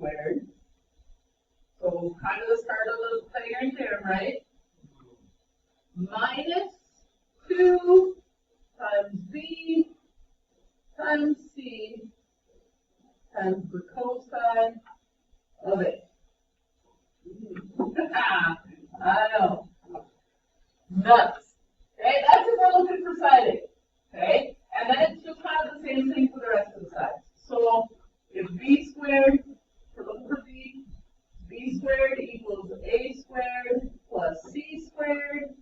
squared. So kind of the start of the Pythagorean theorem, right? Minus 2 times b times c times the cosine of a. I know. Nuts. Okay, that's if we're looking for side A. Okay? And then it's just kind of the same thing for the rest of the sides. So if b squared, we're looking for b squared equals a squared plus c squared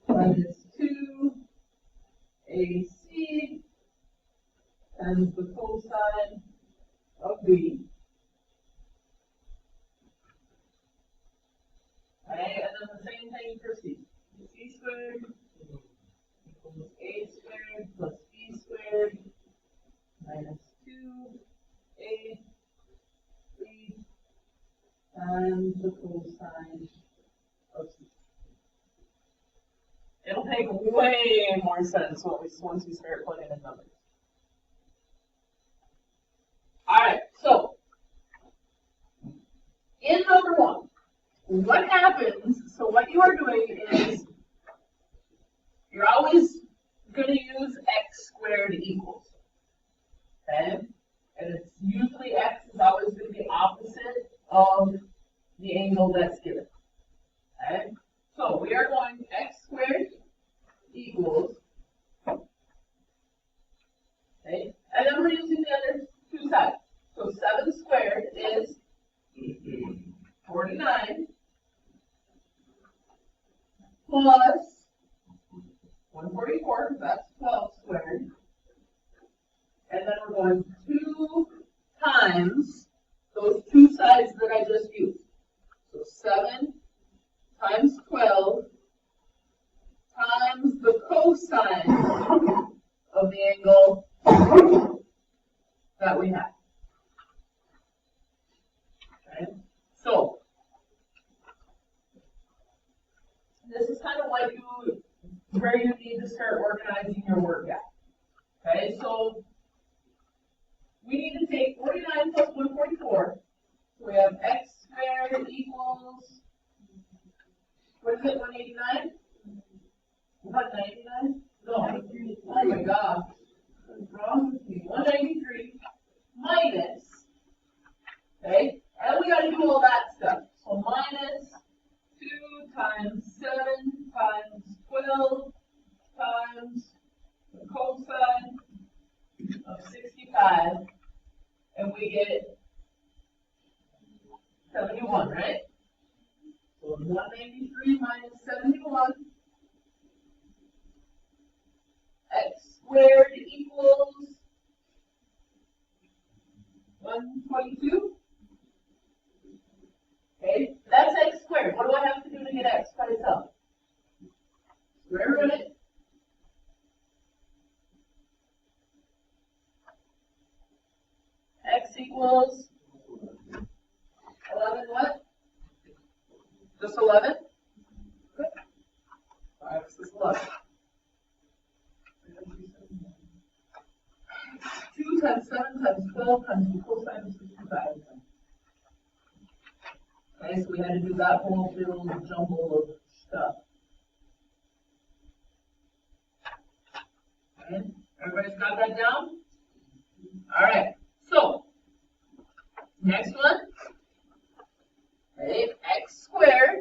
minus 2ac times the cosine of b. Okay, and then the same thing for c. C squared equals a squared plus b squared minus 2ac times the cosine of c. It'll make way more sense once we start putting in numbers. Alright, so in number 1, what happens, so what you are doing is you're always going to use x squared equals. Okay? And it's usually x is always going to be opposite of the angle that's given. Okay? So we are going x squared equals, okay? And then we're using the other two sides. So 7 squared is 49 plus 144, because that's 12 squared. And then we're going 2 times those two sides that I just used. So 7 times 12 times the cosine of the angle that we have. Okay? So this is kind of where you need to start organizing your work at. Okay, so we need to take 49 plus 144. So we have x squared equals, what is it, 189? 199? No. Oh my God. What's wrong with me? 193 minus, okay, and we got to do all that stuff. So minus 2 times 7 times 12 times the cosine of 65, and we get 71, right? So 193 minus 71, x squared equals 122. Okay, that's x squared. What do I have to do to get x by itself? Square root it. X equals 11 what? Just 11? Good. X is 11. 2 times 7 times 12 times the cosine of 65. Okay, so we had to do that whole little jumble of stuff. Okay, everybody's got that down? All right, so next one, okay, x squared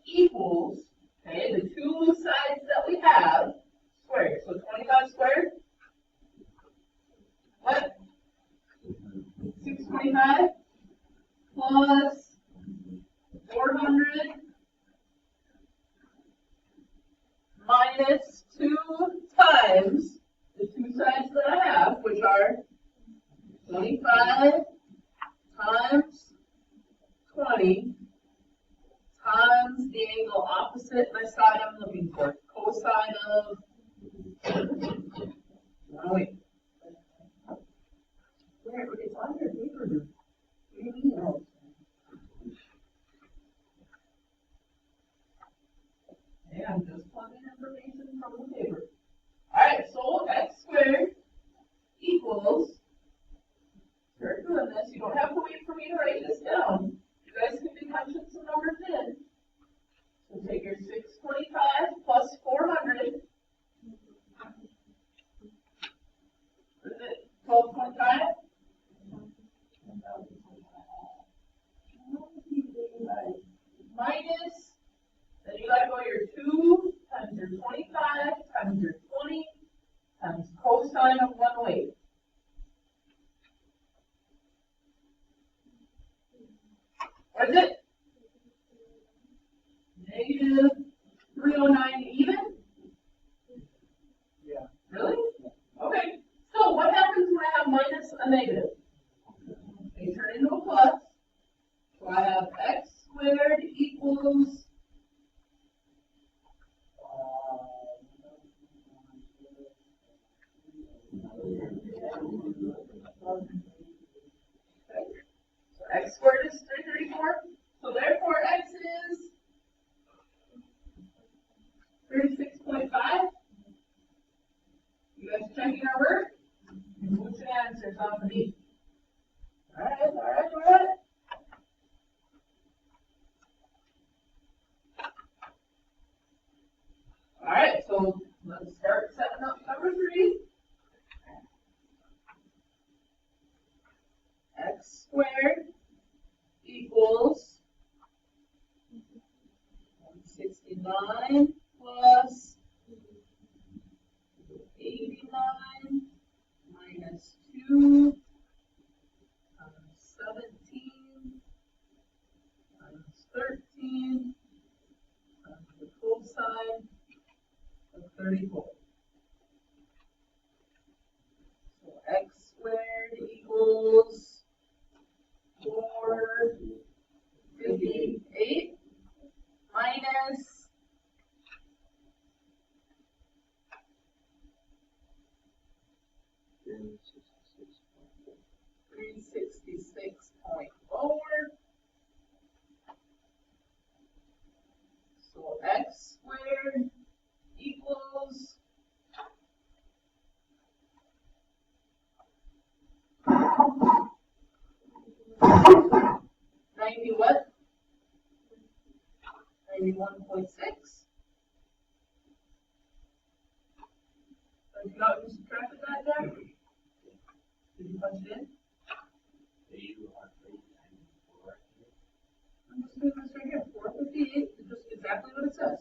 equals, okay, the two sides that we have squared. So 25 squared, what? 625 plus 400 minus 2 times the two sides that I have, which are 25 times 20 times the angle opposite my side I'm looking for, cosine of, oh wait, it's on your paper. What do you mean? Okay, I'm just plugging information from the paper. Alright, so x squared equals by your 2 times your 25 times your 20 times cosine of 1/8. What is it? Negative 309 even? Yeah. Really? Okay. So what happens when I have minus a negative? They turn into a plus. So I have x squared equals so x squared is 334. So therefore x is 36.5. You guys checking our work? What's your answer? Off of me. Alright. Alright, so let's start setting up number 3. X squared equals 169 plus 89 minus 2 times 17 times 13 times the cosine of 34. So x squared equals 458 minus 366.4. So x squared equals 90 what? 91.6. So if you not you subtracted that, Jack? Did you punch it in? I'm just doing this right here. 458 is just exactly what it says.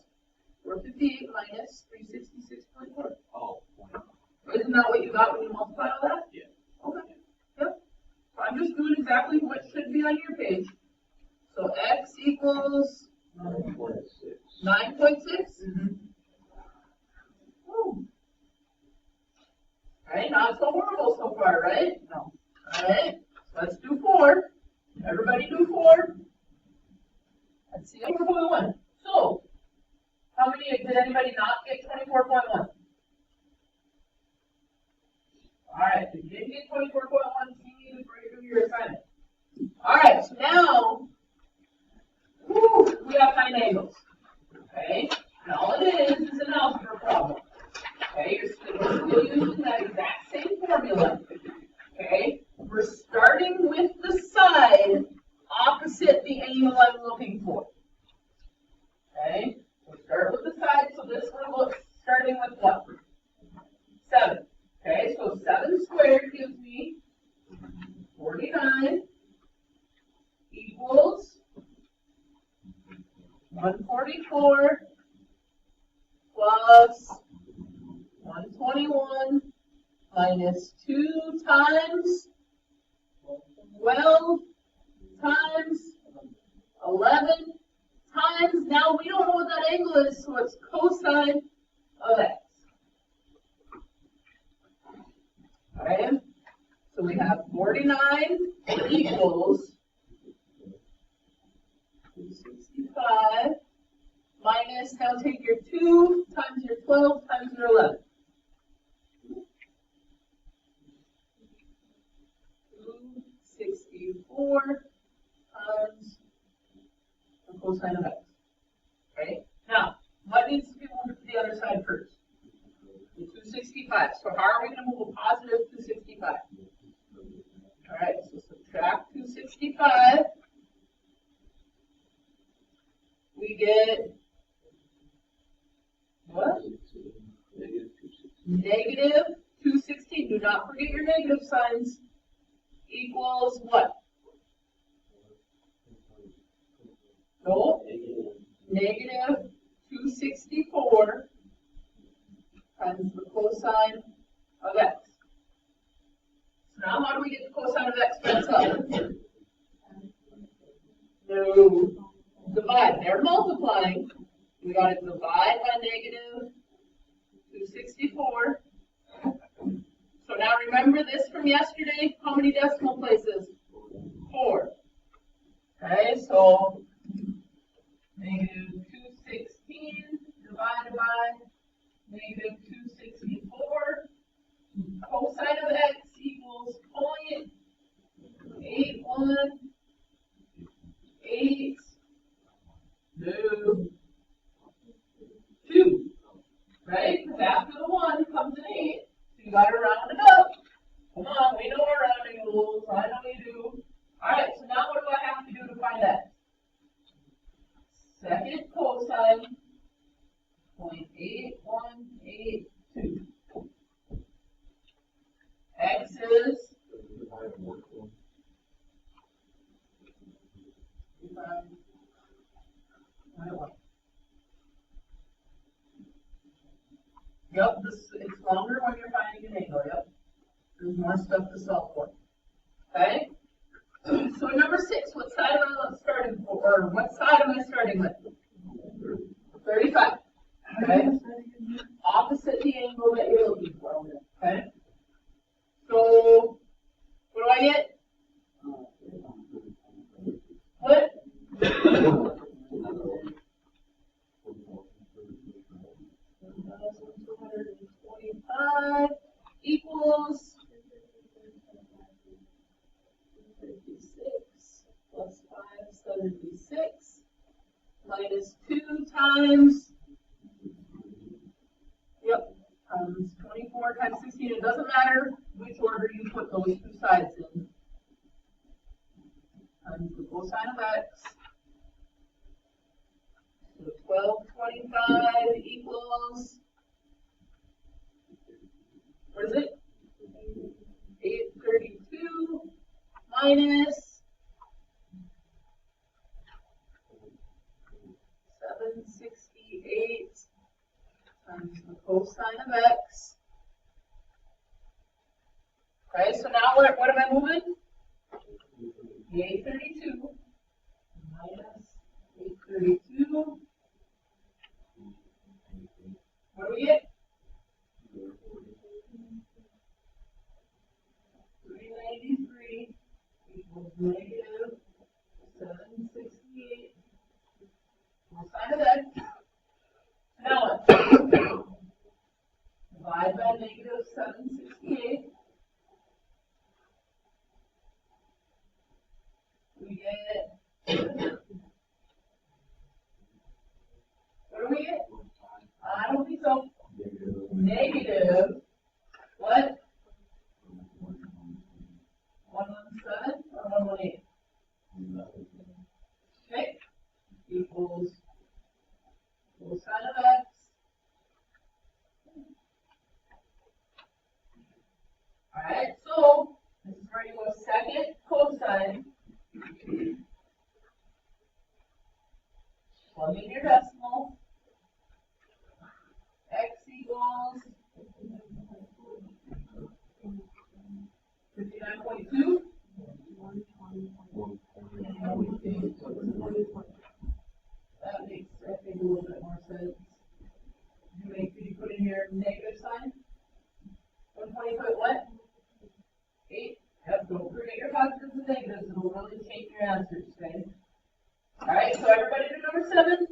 458 minus 366.4. Oh. Isn't that what you got when you multiply all that? Yeah. Okay. Yep. So I'm just doing exactly what should be on your page. So x equals 9.6. 9.6? Mm-hmm. Alright, not so horrible so far, right? No. Alright, so let's do 4. Everybody do 4. Let's see 24.1. So, how many did anybody not get 24.1? Alright, if you didn't get 24.1, you need to review your assignment. Alright, so now we have 9 angles. Okay? And all it is an algebra problem. Okay, you're still using that exact same formula. Okay? We're starting with the side opposite the angle I'm looking for. Okay? We'll start with the side, so this we're starting with what? 7. Okay, so 7 squared gives me 49 equals 144 plus 121 minus 2 times 12 times 11 times, now we don't know what that angle is, so it's cosine of x. Okay, so we have 49 equals 265 minus, now take your 2 times your 12 times your 11. 264 times the cosine of x. Okay, now, what needs to be moved to the other side first? The 265. So how are we going to move a positive 265? Alright, so subtract 265. We get what? Negative 216. Do not forget your negative signs. Equals what? No. Negative 264 times the cosine of x. So now how do we get the cosine of x by itself? No. Divide. They're multiplying. We got to divide by negative 264. So now remember this from yesterday. How many decimal places? 4. Okay, so negative 216 divided by negative 264. Cosine of x equals 0.8182. Right? Because after the 1 comes an 8. So you got to round it up. Come on, we know our rounding rules. I know you do. Alright, so now what do I have to do to find x? Second cosine, 0.8182. X is Yep, it's longer when you're finding an angle, yep. There's more stuff to solve for. Okay? So number 6, what side am I starting for? Or what side am I starting with? 35. Okay? Opposite the angle that you're looking for. Okay? So what do I get? What? 1,225 equals 56 plus 576 minus 2 times, times 24 times 16. It doesn't matter which order you put those two sides in. Times the cosine of x. So 1225 equals, what is it? 832 minus 768 times the cosine of x. Okay, so now what am I moving? The 832 minus 832. What do we get? 393 equals negative 768. Cosine of x. Now what? Divide by negative 768. We get, what do we get? I don't think so. Negative, what? 117 or 118? Okay, equals cosine of x. Alright, so this is where you go second cosine. Plug in your decimal. X equals 59.2. That makes, I think, a little bit more sense. Could you put in your negative sign? 120 foot what? 8? Yep, don't forget your positives and negatives. It'll really change your answers, okay? Alright, so everybody do number 7.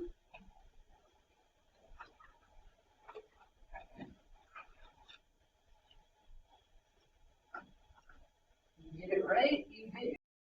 You get it right, you get